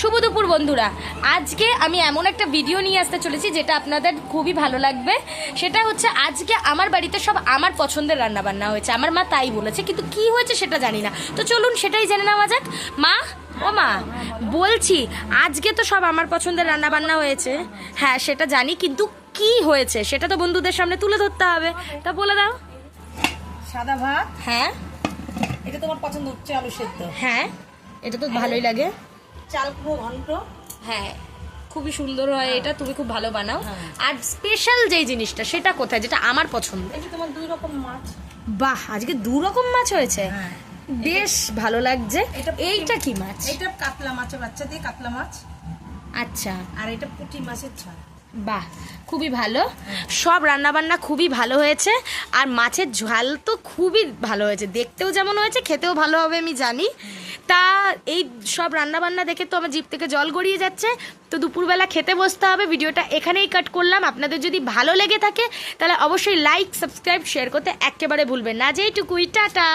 শুভ দুপুর বন্ধুরা, আজকে আমি এমন একটা ভিডিও নিয়ে আসতে চলেছি যেটা আপনাদের খুবই ভালো লাগবে। সেটা হচ্ছে আজকে আমার বাড়িতে সব আমার পছন্দের রান্নাবান্না হয়েছে, আমার মা তাই বলেছে, কিন্তু কি হয়েছে সেটা জানি না। তো চলুন সেটাই জেনে নেওয়া যাক। মা, ও মা, বলছি আজকে তো সব আমার পছন্দের রান্নাবান্না হয়েছে। হ্যাঁ সেটা জানি, কিন্তু কি হয়েছে সেটা তো বন্ধুদের সামনে তুলে ধরতে হবে, তা বলে দাও। সাদা ভাত, হ্যাঁ এটা তোমার পছন্দ হচ্ছে আলু সেদ্ধ, হ্যাঁ, এটা তো ভালোই লাগে। চাল কুমড়ো ঘন্ট, হ্যাঁ খুবই সুন্দর হয় এটা, তুমি খুব ভালো বানাও। হ্যাঁ। আর স্পেশাল যেই জিনিসটা সেটা কোথায়, যেটা আমার পছন্দ? এটা তোমার 2 রকম মাছ। বাহ, আজকে 2 রকম মাছ হয়েছে, হ্যাঁ। বেশ ভালো লাগছে। এটা এইটা কি মাছ? এটা কাতলা মাছের বাচ্চা দিয়ে কাতলা মাছ, আচ্ছা, আর এটা পুঁটি মাছের ঝাল। বাহ খুবই ভালো। সব রান্নাবান্না খুবই ভালো হয়েছে, আর মাছের ঝাল তো খুবই ভালো হয়েছে, দেখতেও যেমন হয়েছে খেতেও ভালো হবে আমি জানি। তা এই সব রান্নাবান্না দেখে তো আমার জিভ থেকে জল গড়িয়ে যাচ্ছে। তো দুপুরবেলা খেতে বসতে হবে। ভিডিওটা এখানেই কাট করলাম। আপনাদের যদি ভালো লেগে থাকে তাহলে অবশ্যই লাইক, সাবস্ক্রাইব, শেয়ার করতে একেবারে ভুলবেন না। যেইটুকুই, টাটা।